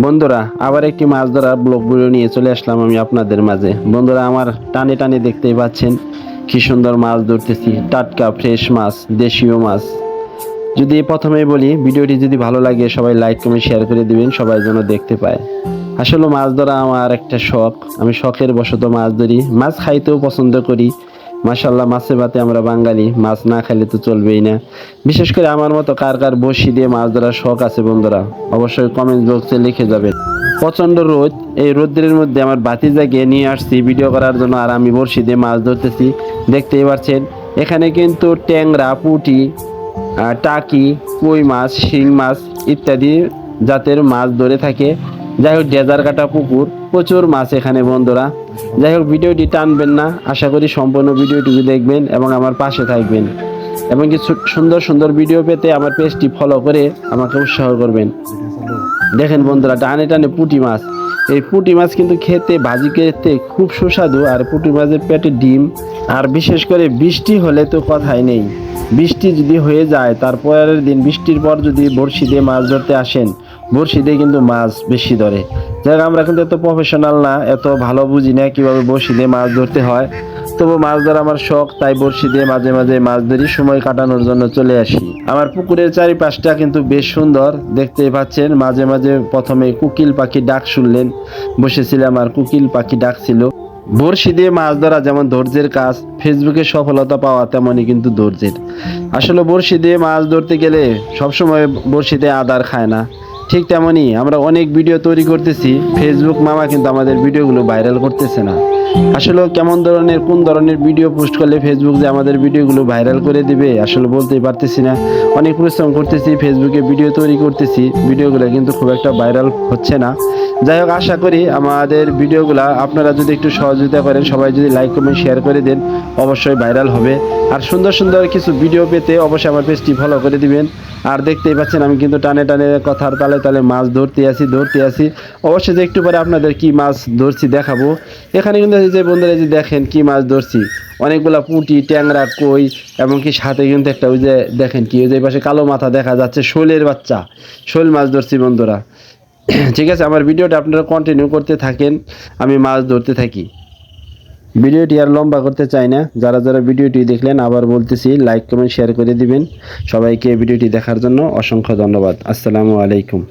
বন্ধুরা, আবার একটি মাছ ধরার ব্লগ ভিডিও নিয়ে চলে আসলাম আমি আপনাদের মাঝে। বন্ধুরা, আমার টানে টানে দেখতেই পাচ্ছেন কি সুন্দর মাছ ধরতেছি, টাটকা ফ্রেশ মাছ, দেশীয় মাছ। যদি প্রথমেই বলি, ভিডিওটি যদি ভালো লাগে সবাই লাইক কমেন্ট শেয়ার করে দিবেন, সবাই যেন দেখতে পায়। আসলে মাছ ধরা আমার একটা শখ, আমি শখের বশত মাছ ধরি, মাছ খাইতেও পছন্দ করি। মাশাল্লাহ, মাছে ভাতে আমরা বাঙালি, মাছ না খাইলে তো চলবেই না। বিশেষ করে আমার মতো কার কার বড়শি দিয়ে মাছ ধরার শখ আছে বন্ধুরা, অবশ্যই কমেন্ট বক্সে লিখে যাবেন। প্রচন্ড রোদ, এই রোদ্রের মধ্যে আমার ভাতিজাকে নিয়ে আসছি ভিডিও করার জন্য, আর আমি বড়শি দিয়ে মাছ ধরতেছি। দেখতেই পাচ্ছেন এখানে কিন্তু ট্যাংরা, পুঁটি, টাকি, কই মাছ, শিং মাছ ইত্যাদি জাতের মাছ ধরে থাকে। যাই হোক, ডেজার কাটা পুকুর, প্রচুর মাছ এখানে বন্ধুরা। যাই হোক, ভিডিওটি টানবেন না, আশা করি সম্পূর্ণ ভিডিওটি দেখবেন এবং আমার পাশে থাকবেন, এবং কিছু সুন্দর সুন্দর ভিডিও পেতে আমার পেজটি ফলো করে আমাকে উৎসাহ করবেন। দেখেন বন্ধুরা, টানে টানে পুঁটি মাছ। এই পুঁটি মাছ কিন্তু খেতে, ভাজি খেতে খুব সুস্বাদু। আর পুঁটি মাছের পেটে ডিম। আর বিশেষ করে বৃষ্টি হলে তো কথাই নেই। বৃষ্টি যদি হয়ে যায়, তারপরের দিন বৃষ্টির পর যদি বড়শি দিয়ে মাছ ধরতে আসেন, বড়শি দিয়ে কিন্তু মাছ বেশি ধরে। যাই হোক, আমরা কিন্তু এত প্রফেশনাল না, এত ভালো বুঝি না কিভাবে বড়শি দিয়ে মাছ ধরতে হয়। তবু মাছ ধরা আমার শখ, তাই বড়শি দিয়ে মাঝে মাঝে মাছ ধরি, সময় কাটানোর জন্য চলে আসি। আমার পুকুরের চারিপাশটা কিন্তু বেশ সুন্দর, দেখতেই পাচ্ছেন। মাঝে মাঝে প্রথমে কোকিল পাখি ডাক শুনলেন, বসেছিলাম আর কোকিল পাখি ডাকছিল। বড়শি দিয়ে মাছ ধরা যেমন ধৈর্যের কাজ, ফেসবুকে সফলতা পাওয়া তেমনই কিন্তু ধৈর্যের। আসলে বড়শি দিয়ে মাছ ধরতে গেলে সবসময় বড়শিতে আদার খায় না। ঠিক তেমনই আমরা অনেক ভিডিও তৈরি করতেছি, ফেসবুক মামা কিন্তু আমাদের ভিডিওগুলো ভাইরাল করতেছে না। আসলে কেমন ধরনের, কোন ধরনের ভিডিও পোস্ট করলে ফেসবুক যে আমাদের ভিডিওগুলো ভাইরাল করে দিবে, আসলে বলতেই পারতেছি না। অনেক পরিশ্রম করতেছি, ফেসবুকে ভিডিও তৈরি করতেছি, ভিডিওগুলো কিন্তু খুব একটা ভাইরাল হচ্ছে না। যাই হোক, আশা করি আমাদের ভিডিওগুলা আপনারা যদি একটু সহযোগিতা করেন, সবাই যদি লাইক কমেন্ট শেয়ার করে দেন, অবশ্যই ভাইরাল হবে। আর সুন্দর সুন্দর কিছু ভিডিও পেতে অবশ্যই আমার পেজটি ফলো করে দিবেন। আর দেখতেই পাচ্ছেন আমি কিন্তু টানে টানে কথার তালে তালে মাছ ধরতে আসি। অবশ্যই যে একটু পরে আপনাদের কি মাছ ধরছি দেখাবো। এখানে কিন্তু এই যে বন্ধুরা, যে দেখেন কি মাছ ধরছি, অনেকগুলা পুঁটি, ট্যাংরা, কই, এমনকি সাথে কিন্তু একটা ওই যে দেখেন কি, ওই যে পাশে কালো মাথা দেখা যাচ্ছে, শোলের বাচ্চা, শোল মাছ ধরছি বন্ধুরা। ঠিক আছে, আমার ভিডিওটা আপনারা কন্টিনিউ করতে থাকেন, আমি মাছ ধরতে থাকি। ভিডিওটি আর লম্বা করতে চাই না। যারা যারা ভিডিওটি দেখলেন, আবার বলতেছি লাইক কমেন্ট শেয়ার করে দিবেন। সবাইকে ভিডিওটি দেখার জন্য অসংখ্য ধন্যবাদ। আসসালামু আলাইকুম।